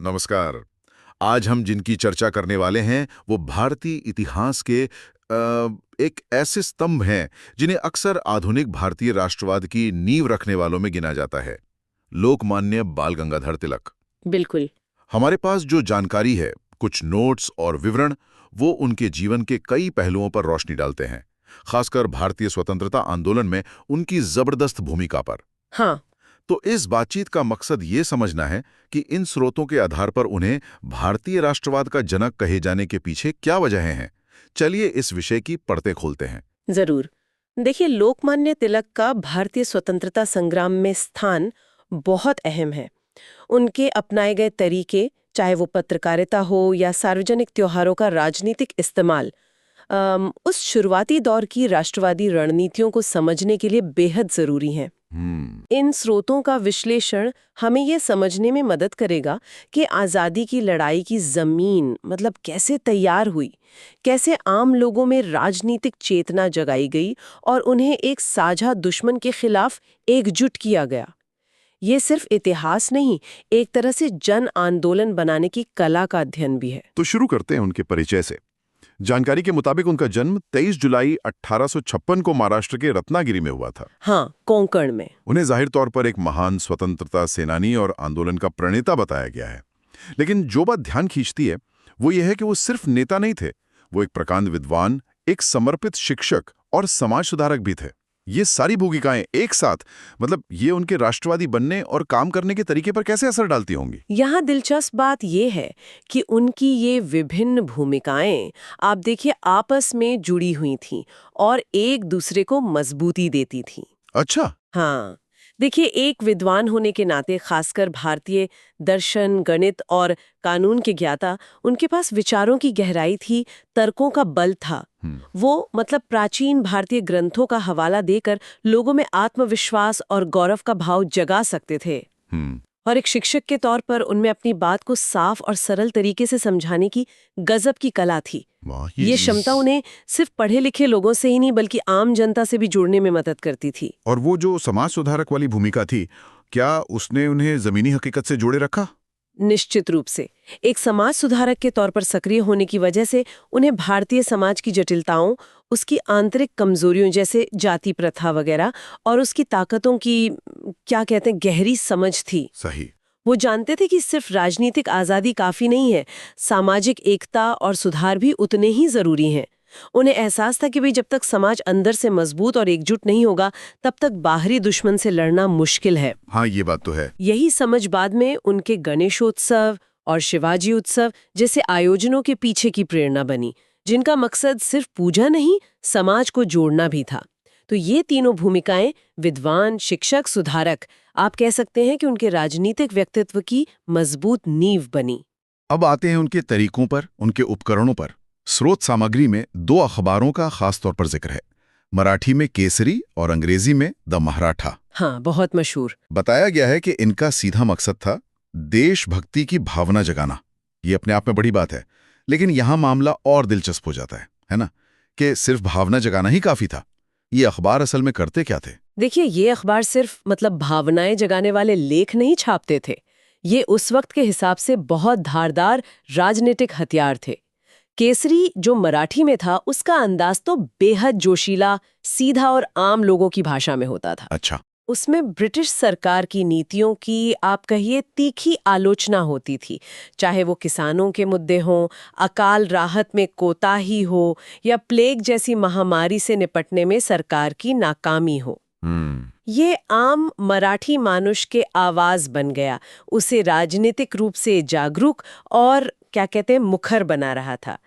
नमस्कार। आज हम जिनकी चर्चा करने वाले हैं वो भारतीय इतिहास के एक ऐसे स्तंभ हैं जिन्हें अक्सर आधुनिक भारतीय राष्ट्रवाद की नींव रखने वालों में गिना जाता है। लोकमान्य बाल गंगाधर तिलक। बिल्कुल। हमारे पास जो जानकारी है, कुछ नोट्स और विवरण, वो उनके जीवन के कई पहलुओं पर रोशनी डालते हैं, खासकर भारतीय स्वतंत्रता आंदोलन में उनकी जबरदस्त भूमिका पर। हाँ। तो इस बातचीत का मकसद ये समझना है कि इन स्रोतों के आधार पर उन्हें भारतीय राष्ट्रवाद का जनक कहे जाने के पीछे क्या वजहें हैं। चलिए इस विषय की परतें खोलते हैं। जरूर। देखिए, लोकमान्य तिलक का भारतीय स्वतंत्रता संग्राम में स्थान बहुत अहम है। उनके अपनाए गए तरीके, चाहे वो पत्रकारिता हो या सार्वजनिक त्योहारों का राजनीतिक इस्तेमाल, उस शुरुआती दौर की राष्ट्रवादी रणनीतियों को समझने के लिए बेहद जरूरी हैं। इन स्रोतों का विश्लेषण हमें यह समझने में मदद करेगा कि आज़ादी की लड़ाई की जमीन मतलब कैसे तैयार हुई, कैसे आम लोगों में राजनीतिक चेतना जगाई गई और उन्हें एक साझा दुश्मन के खिलाफ एकजुट किया गया। ये सिर्फ इतिहास नहीं, एक तरह से जन आंदोलन बनाने की कला का अध्ययन भी है। तो शुरू करते हैं उनके परिचय से। जानकारी के मुताबिक उनका जन्म 23 जुलाई 1856 को महाराष्ट्र के रत्नागिरी में हुआ था। हाँ, कोंकण में। उन्हें जाहिर तौर पर एक महान स्वतंत्रता सेनानी और आंदोलन का प्रणेता बताया गया है। लेकिन जो बात ध्यान खींचती है वो ये है कि वो सिर्फ नेता नहीं थे, वो एक प्रकांड विद्वान, एक समर्पित शिक्षक और समाज सुधारक भी थे। ये सारी भूमिकाएं एक साथ, मतलब ये उनके राष्ट्रवादी बनने और काम करने के तरीके पर कैसे असर डालती होंगी। यहाँ दिलचस्प बात यह है कि उनकी ये विभिन्न भूमिकाएं, आप देखिए, आपस में जुड़ी हुई थीं और एक दूसरे को मजबूती देती थीं। अच्छा। हाँ, देखिए, एक विद्वान होने के नाते, खासकर भारतीय दर्शन, गणित और कानून के ज्ञाता, उनके पास विचारों की गहराई थी, तर्कों का बल था। वो मतलब प्राचीन भारतीय ग्रंथों का हवाला देकर लोगों में आत्मविश्वास और गौरव का भाव जगा सकते थे। और एक शिक्षक के तौर पर उनमें अपनी बात को साफ और सरल तरीके से समझाने की गजब की कला थी। ये क्षमता उन्हें सिर्फ पढ़े लिखे लोगों से ही नहीं बल्कि आम जनता से भी जुड़ने में मदद करती थी। और वो जो समाज सुधारक वाली भूमिका थी, क्या उसने उन्हें जमीनी हकीकत से जोड़े रखा? निश्चित रूप से। एक समाज सुधारक के तौर पर सक्रिय होने की वजह से उन्हें भारतीय समाज की जटिलताओं, उसकी आंतरिक कमजोरियों जैसे जाति प्रथा वगैरह और उसकी ताकतों की, क्या कहते हैं, गहरी समझ थी। सही। वो जानते थे कि सिर्फ राजनीतिक आज़ादी काफ़ी नहीं है, सामाजिक एकता और सुधार भी उतने ही ज़रूरी हैं। उन्हें एहसास था कि भाई, जब तक समाज अंदर से मजबूत और एकजुट नहीं होगा, तब तक बाहरी दुश्मन से लड़ना मुश्किल है। हाँ, ये बात तो है। यही समझ बाद में उनके गणेशोत्सव और शिवाजी उत्सव जैसे आयोजनों के पीछे की प्रेरणा बनी, जिनका मकसद सिर्फ पूजा नहीं, समाज को जोड़ना भी था। तो ये तीनों भूमिकाएं, विद्वान, शिक्षक, सुधारक, आप कह सकते हैं कि उनके राजनीतिक व्यक्तित्व की मजबूत नींव बनी। अब आते हैं उनके तरीकों पर, उनके उपकरणों पर। स्रोत सामग्री में दो अखबारों का खास तौर पर जिक्र है, मराठी में केसरी और अंग्रेजी में द मराठा। हाँ, बहुत मशहूर। बताया गया है कि इनका सीधा मकसद था देशभक्ति की भावना जगाना। ये अपने आप में बड़ी बात है, लेकिन यहां मामला और दिलचस्प हो जाता है ना, कि सिर्फ भावना जगाना ही काफी था। ये अखबार असल में करते क्या थे? देखिए, ये अखबार सिर्फ मतलब भावनाएं जगाने वाले लेख नहीं छापते थे। ये उस वक्त के हिसाब से बहुत धारदार राजनीतिक हथियार थे। केसरी जो मराठी में था, उसका अंदाज तो बेहद जोशीला, सीधा और आम लोगों की भाषा में होता था। अच्छा। उसमें ब्रिटिश सरकार की नीतियों की, आप कहिए, तीखी आलोचना होती थी, चाहे वो किसानों के मुद्दे हों, अकाल राहत में कोताही हो या प्लेग जैसी महामारी से निपटने में सरकार की नाकामी हो। ये आम मराठी मानुष के आवाज बन गया, उसे राजनीतिक रूप से जागरूक और, क्या कहते हैं, मुखर बना रहा था।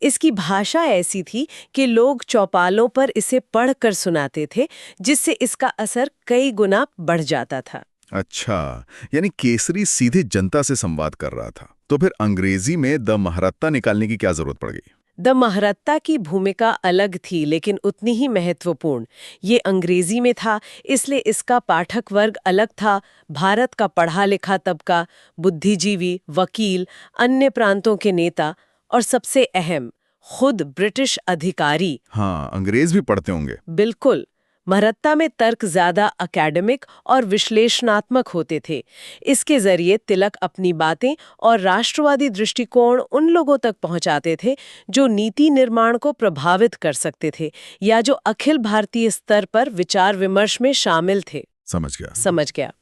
इसकी भाषा ऐसी थी कि लोग चौपालों पर इसे पढ़कर सुनाते थे, जिससे इसका असर कई गुना बढ़ जाता था। अच्छा, यानी केसरी सीधे जनता से संवाद कर रहा था। तो फिर अंग्रेजी में द महरत्ता निकालने की क्या जरूरत पड़ गई? द महरत्ता की भूमिका अलग थी, लेकिन उतनी ही महत्वपूर्ण। ये अंग्रेजी में था, इसलिए इसका पाठक वर्ग अलग था। भारत का पढ़ा लिखा तबका, बुद्धिजीवी, वकील, अन्य प्रांतों के नेता और सबसे अहम, खुद ब्रिटिश अधिकारी। हाँ, अंग्रेज भी पढ़ते होंगे। बिल्कुल। महत्ता में तर्क ज्यादा अकेडमिक और विश्लेषणात्मक होते थे। इसके जरिए तिलक अपनी बातें और राष्ट्रवादी दृष्टिकोण उन लोगों तक पहुंचाते थे जो नीति निर्माण को प्रभावित कर सकते थे या जो अखिल भारतीय स्तर पर विचार विमर्श में शामिल थे। समझ गया।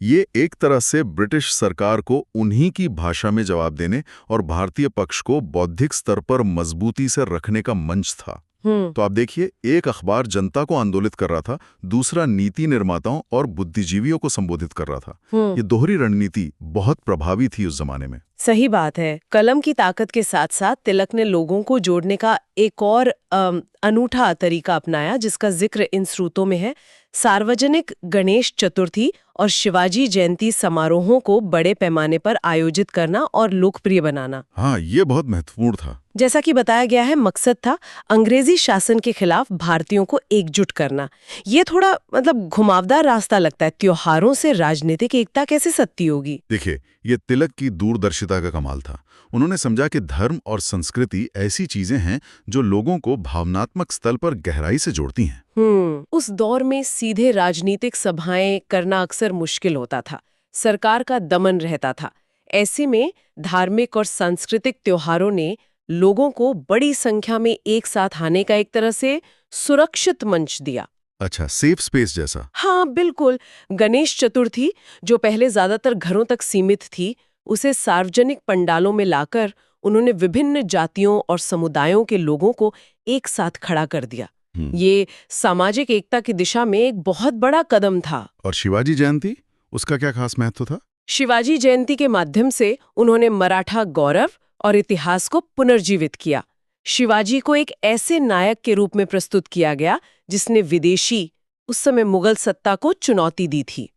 ये एक तरह से ब्रिटिश सरकार को उन्हीं की भाषा में जवाब देने और भारतीय पक्ष को बौद्धिक स्तर पर मजबूती से रखने का मंच था। तो आप देखिए, एक अखबार जनता को आंदोलित कर रहा था, दूसरा नीति निर्माताओं और बुद्धिजीवियों को संबोधित कर रहा था। ये दोहरी रणनीति बहुत प्रभावी थी उस जमाने में। सही बात है। कलम की ताकत के साथ साथ तिलक ने लोगों को जोड़ने का एक और अनूठा तरीका अपनाया जिसका जिक्र इन स्रोतों में है। सार्वजनिक गणेश चतुर्थी और शिवाजी जयंती समारोहों को बड़े पैमाने पर आयोजित करना और लोकप्रिय बनाना। हाँ, ये बहुत महत्वपूर्ण था। जैसा कि बताया गया है, मकसद था अंग्रेजी शासन के खिलाफ भारतीयों को एकजुट करना। ये थोड़ा घुमावदार रास्ता लगता है। त्योहारों से राजनीतिक एकता कैसे सत्ती होगी? देखिए, ये तिलक की दूरदर्शिता का कमाल था। उन्होंने समझा कि धर्म और संस्कृति ऐसी चीजें हैं जो लोगों को भावनात्मक स्तर पर गहराई से जोड़ती हैं। उस दौर में सीधे राजनीतिक सभाएं करना अक्सर मुश्किल होता था। सरकार का दमन रहता था। ऐसे में धार्मिक और सांस्कृतिक त्योहारों ने लोगों को बड़ी संख्या में एक साथ आने का एक तरह से सुरक्षित मंच दिया। अच्छा, सेफ स्पेस जैसा? हाँ, बिल्कुल। गणेश चतुर्थी, जो पहले ज्यादातर घरों तक सीमित थी, उसे सार्वजनिक पंडालों में लाकर उन्होंने विभिन्न जातियों और समुदायों के लोगों को एक साथ खड़ा कर दिया। ये सामाजिक एकता की दिशा में एक बहुत बड़ा कदम था। और शिवाजी जयंती, उसका क्या खास महत्व था? शिवाजी जयंती के माध्यम से उन्होंने मराठा गौरव और इतिहास को पुनर्जीवित किया। शिवाजी को एक ऐसे नायक के रूप में प्रस्तुत किया गया जिसने विदेशी, उस समय मुगल सत्ता को चुनौती दी थी।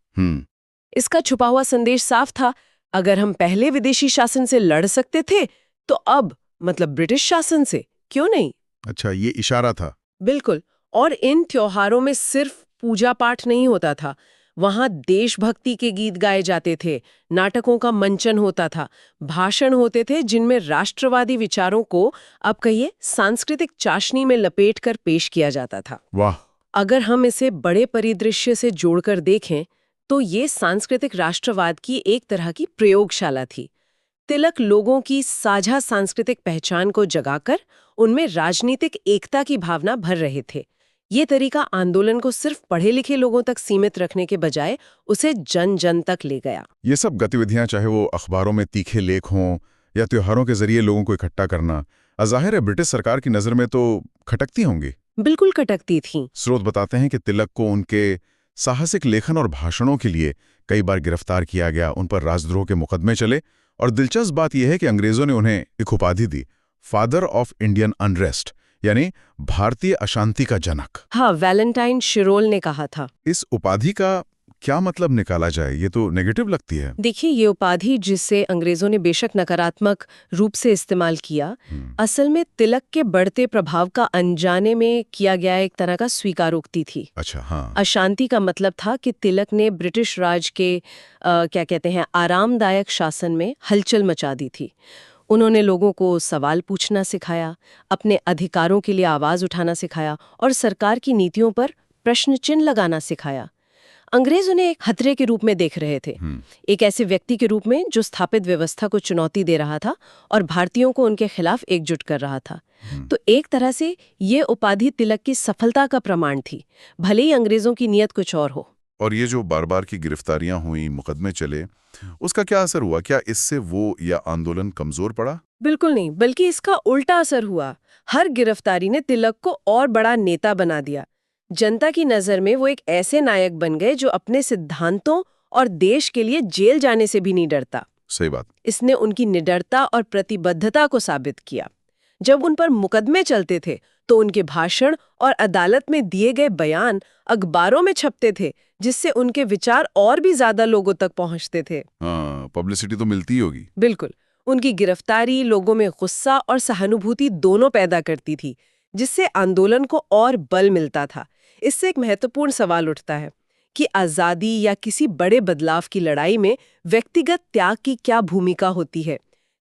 इसका छुपा हुआ संदेश साफ था, अगर हम पहले विदेशी शासन से लड़ सकते थे तो अब ब्रिटिश शासन से क्यों नहीं? अच्छा, ये इशारा था। बिल्कुल। और इन त्योहारों में सिर्फ पूजा पाठ नहीं होता था, वहां देशभक्ति के गीत गाए जाते थे, नाटकों का मंचन होता था, भाषण होते थे जिनमें राष्ट्रवादी विचारों को, अब कहिए, सांस्कृतिक चाशनी में लपेटकर पेश किया जाता था। वाह! अगर हम इसे बड़े परिदृश्य से जोड़कर देखें तो ये सांस्कृतिक राष्ट्रवाद की एक तरह की प्रयोगशाला थी। तिलक लोगों की साझा सांस्कृतिक पहचान को जगाकर उनमें राजनीतिक एकता की भावना भर रहे थे। ये तरीका आंदोलन को सिर्फ पढ़े लिखे लोगों तक सीमित रखने के बजाय उसे जन जन तक ले गया। ये सब गतिविधियां, चाहे वो अखबारों में तीखे लेख हों या त्योहारों के जरिए लोगों को इकट्ठा करना, ज़ाहिर है ब्रिटिश सरकार की नज़र में तो खटकती होंगी। बिल्कुल खटकती थी। स्रोत बताते हैं कि तिलक को उनके साहसिक लेखन और भाषणों के लिए कई बार गिरफ्तार किया गया, उन पर राजद्रोह के मुकदमे चले, और दिलचस्प बात यह है कि अंग्रेजों ने उन्हें एक उपाधि दी, फादर ऑफ इंडियन अनरेस्ट, यानी भारतीय अशांति का जनक। हाँ, वैलेंटाइन शिरोल ने कहा था। इस उपाधि का क्या मतलब निकाला जाए? ये तो नेगेटिव लगती है। देखिए, ये उपाधि, जिसे अंग्रेजों ने बेशक नकारात्मक रूप से इस्तेमाल किया, असल में तिलक के बढ़ते प्रभाव का अनजाने में किया गया एक तरह का स्वीकारोक्ति थी। अच्छा, हाँ। अशांति का मतलब था कि तिलक ने ब्रिटिश राज के आरामदायक शासन में हलचल मचा दी थी। उन्होंने लोगों को सवाल पूछना सिखाया, अपने अधिकारों के लिए आवाज उठाना सिखाया और सरकार की नीतियों पर प्रश्न चिन्ह लगाना सिखाया। अंग्रेज उन्हें एक खतरे के रूप में देख रहे थे, एक ऐसे व्यक्ति के रूप में जो स्थापित व्यवस्था को चुनौती दे रहा था और भारतीयों को उनके खिलाफ एकजुट कर रहा था। तो एक तरह से ये उपाधि तिलक की सफलता का प्रमाण थी, भले ही अंग्रेजों की नीयत कुछ और हो। और ये जो बार बार की गिरफ्तारियां हुई, मुकदमे चले, उसका क्या असर हुआ? क्या इससे वो या आंदोलन कमजोर पड़ा? बिल्कुल नहीं, बल्कि इसका उल्टा असर हुआ। हर गिरफ्तारी ने तिलक को और बड़ा नेता बना दिया। जनता की नजर में वो एक ऐसे नायक बन गए जो अपने सिद्धांतों और देश के लिए जेल जाने से भी नहीं डरता। सही बात। इसने उनकी निडरता और प्रतिबद्धता को साबित किया। जब उन पर मुकदमे चलते थे तो उनके भाषण और अदालत में दिए गए बयान अखबारों में छपते थे, जिससे उनके विचार और भी ज्यादा लोगों तक पहुंचते थे। हाँ, पब्लिसिटी तो मिलती होगी। बिल्कुल। उनकी गिरफ्तारी लोगों में गुस्सा और सहानुभूति दोनों पैदा करती थी, जिससे आंदोलन को और बल मिलता था। इससे एक महत्वपूर्ण सवाल उठता है कि आजादी या किसी बड़े बदलाव की लड़ाई में व्यक्तिगत त्याग की क्या भूमिका होती है।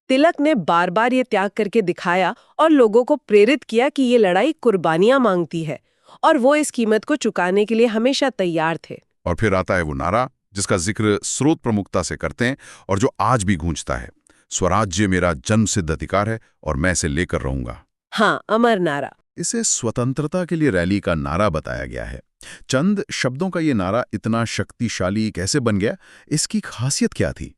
तिलक ने बार बार ये त्याग करके दिखाया और लोगों को प्रेरित किया कि ये लड़ाई कुर्बानियां मांगती है और वो इस कीमत को चुकाने के लिए हमेशा तैयार थे। और फिर आता है वो नारा जिसका जिक्र स्रोत प्रमुखता से करते हैं और जो आज भी गूंजता है, स्वराज्य मेरा जन्मसिद्ध अधिकार है और मैं इसे लेकर रहूंगा। हाँ, अमर नारा। इसे स्वतंत्रता के लिए रैली का नारा बताया गया है। चंद शब्दों का ये नारा इतना शक्तिशाली कैसे बन गया, इसकी खासियत क्या थी?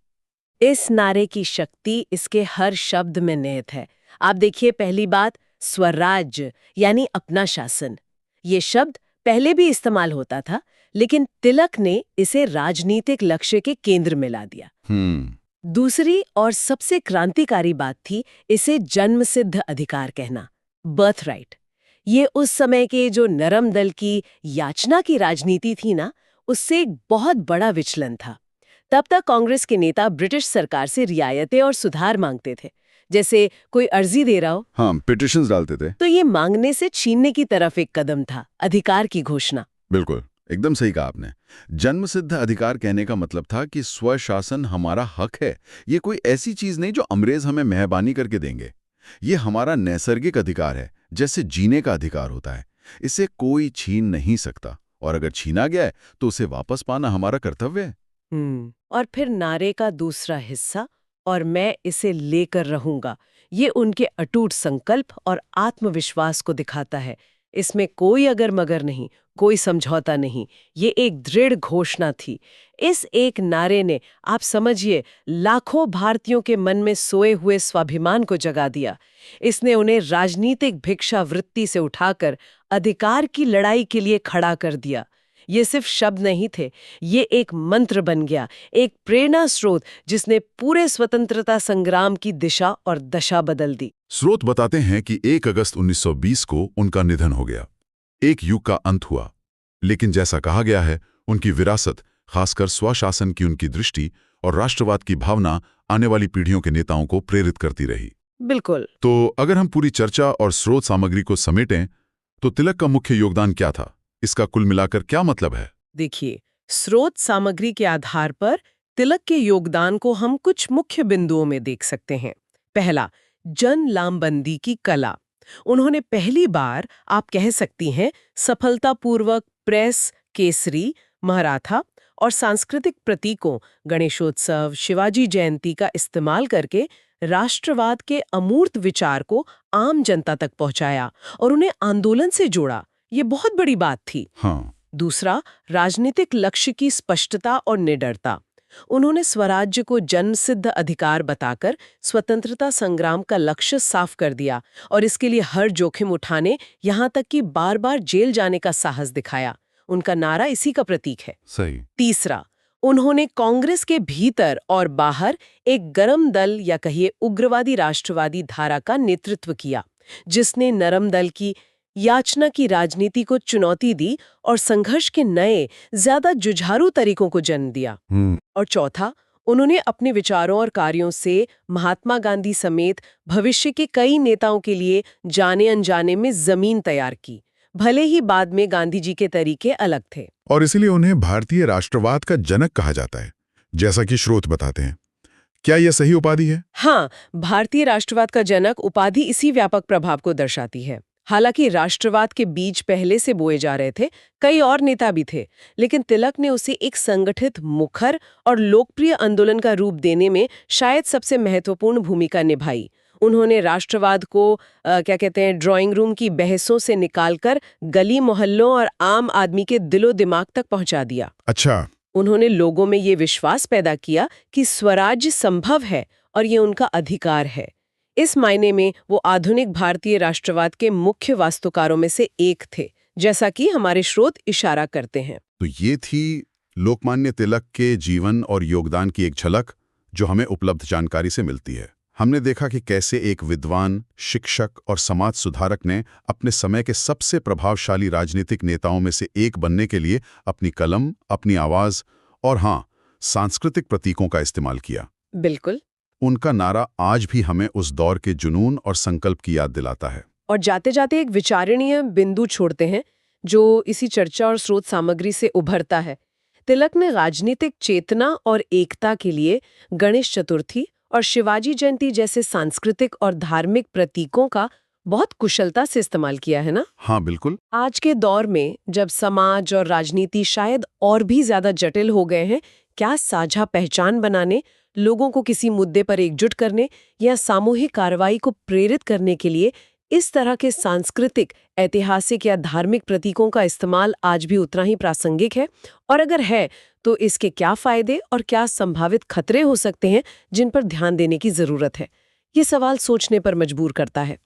इस नारे की शक्ति इसके हर शब्द में निहित है। आप देखिए, पहली बात, स्वराज्य यानी अपना शासन। ये शब्द पहले भी इस्तेमाल होता था, लेकिन तिलक ने इसे राजनीतिक लक्ष्य के केंद्र में ला दिया। दूसरी और सबसे क्रांतिकारी बात थी इसे जन्मसिद्ध अधिकार कहना, बर्थ राइट। ये उस समय के जो नरम दल की याचना की राजनीति थी ना, उससे एक बहुत बड़ा विचलन था। तब तक कांग्रेस के नेता ब्रिटिश सरकार से रियायतें और सुधार मांगते थे। जैसे कोई अर्जी दे रहा हो, हाँ, पिटिशंस डालते थे, तो ये मांगने से छीनने की तरफ एक कदम था, अधिकार की घोषणा। बिल्कुल, एकदम सही कहा आपने। जन्मसिद्ध अधिकार कहने का मतलब था कि स्वशासन हमारा हक है। ये कोई ऐसी चीज नहीं जो अंग्रेज हमें मेहरबानी करके देंगे। ये हमारा नैसर्गिक अधिकार है, जैसे जीने का अधिकार होता है। इसे कोई छीन नहीं सकता, और अगर छीना गया है तो उसे वापस पाना हमारा कर्तव्य है। और फिर नारे का दूसरा हिस्सा, और मैं इसे लेकर रहूंगा, ये उनके अटूट संकल्प और आत्मविश्वास को दिखाता है। इसमें कोई अगर मगर नहीं, कोई समझौता नहीं, ये एक दृढ़ घोषणा थी। इस एक नारे ने, आप समझिए, लाखों भारतीयों के मन में सोए हुए स्वाभिमान को जगा दिया। इसने उन्हें राजनीतिक भिक्षावृत्ति से उठाकर अधिकार की लड़ाई के लिए खड़ा कर दिया। ये सिर्फ शब्द नहीं थे, ये एक मंत्र बन गया, एक प्रेरणा स्रोत जिसने पूरे स्वतंत्रता संग्राम की दिशा और दशा बदल दी। स्रोत बताते हैं कि 1 अगस्त 1920 को उनका निधन हो गया। एक युग का अंत हुआ, लेकिन जैसा कहा गया है, उनकी विरासत, खासकर स्वशासन की उनकी दृष्टि और राष्ट्रवाद की भावना आने वाली पीढ़ियों के नेताओं को प्रेरित करती रही। बिल्कुल। तो अगर हम पूरी चर्चा और स्रोत सामग्री को समेटें, तो तिलक का मुख्य योगदान क्या था? इसका कुल मिलाकर क्या मतलब है? देखिए, स्रोत सामग्री के आधार पर तिलक के योगदान को हम कुछ मुख्य बिंदुओं में देख सकते हैं। पहला, जन लामबंदी की कला। उन्होंने पहली बार, आप कह सकती हैं, सफलतापूर्वक प्रेस, केसरी, मराठा और सांस्कृतिक प्रतीकों, गणेशोत्सव, शिवाजी जयंती का इस्तेमाल करके राष्ट्रवाद के अमूर्त विचार को आम जनता तक पहुंचाया और उन्हें आंदोलन से जोड़ा। ये बहुत बड़ी बात थी। हाँ। दूसरा, राजनीतिक लक्ष्य की स्पष्टता और निडरता। उन्होंने स्वराज्य को जन्मसिद्ध अधिकार बताकर स्वतंत्रता संग्राम का लक्ष्य साफ कर दिया और इसके लिए हर जोखिम उठाने, यहाँ तक कि बार-बार जेल जाने का साहस दिखाया। उनका नारा इसी का प्रतीक है। सही। तीसरा, उन्होंने कांग्रेस के भीतर और बाहर एक गरम दल या कहिए उग्रवादी राष्ट्रवादी धारा का नेतृत्व किया, जिसने नरम दल की याचना की राजनीति को चुनौती दी और संघर्ष के नए, ज्यादा जुझारू तरीकों को जन्म दिया। और चौथा, उन्होंने अपने विचारों और कार्यों से महात्मा गांधी समेत भविष्य के कई नेताओं के लिए जाने अनजाने में जमीन तैयार की, भले ही बाद में गांधी जी के तरीके अलग थे। और इसीलिए उन्हें भारतीय राष्ट्रवाद का जनक कहा जाता है, जैसा कि स्रोत बताते हैं। क्या यह सही उपाधि है? हाँ, भारतीय राष्ट्रवाद का जनक उपाधि इसी व्यापक प्रभाव को दर्शाती है। हालांकि राष्ट्रवाद के बीज पहले से बोए जा रहे थे, कई और नेता भी थे, लेकिन तिलक ने उसे एक संगठित, मुखर और लोकप्रिय आंदोलन का रूप देने में शायद सबसे महत्वपूर्ण भूमिका निभाई। उन्होंने राष्ट्रवाद को क्या कहते हैं, ड्राइंग रूम की बहसों से निकालकर गली मोहल्लों और आम आदमी के दिलो दिमाग तक पहुंचा दिया। अच्छा। उन्होंने लोगों में ये विश्वास पैदा किया कि स्वराज्य संभव है और ये उनका अधिकार है। इस मायने में वो आधुनिक भारतीय राष्ट्रवाद के मुख्य वास्तुकारों में से एक थे, जैसा कि हमारे स्रोत इशारा करते हैं। तो ये थी लोकमान्य तिलक के जीवन और योगदान की एक झलक, जो हमें उपलब्ध जानकारी से मिलती है। हमने देखा कि कैसे एक विद्वान, शिक्षक और समाज सुधारक ने अपने समय के सबसे प्रभावशाली राजनीतिक नेताओं में से एक बनने के लिए अपनी कलम, अपनी आवाज और हाँ, सांस्कृतिक प्रतीकों का इस्तेमाल किया। बिल्कुल। उनका नारा आज भी हमें उस दौर के जुनून और संकल्प की याद दिलाता है। और जाते जाते एक विचारणीय बिंदु छोड़ते हैं, जो इसी चर्चा और स्रोत सामग्री से उभरता है। तिलक ने राजनीतिक चेतना और एकता के लिए गणेश चतुर्थी और शिवाजी जयंती जैसे सांस्कृतिक और धार्मिक प्रतीकों का बहुत कुशलता से इस्तेमाल किया है ना। हाँ बिल्कुल। आज के दौर में जब समाज और राजनीति शायद और भी ज्यादा जटिल हो गए हैं, क्या साझा पहचान बनाने, लोगों को किसी मुद्दे पर एकजुट करने या सामूहिक कार्रवाई को प्रेरित करने के लिए इस तरह के सांस्कृतिक, ऐतिहासिक या धार्मिक प्रतीकों का इस्तेमाल आज भी उतना ही प्रासंगिक है? और अगर है, तो इसके क्या फायदे और क्या संभावित खतरे हो सकते हैं जिन पर ध्यान देने की जरूरत है? ये सवाल सोचने पर मजबूर करता है।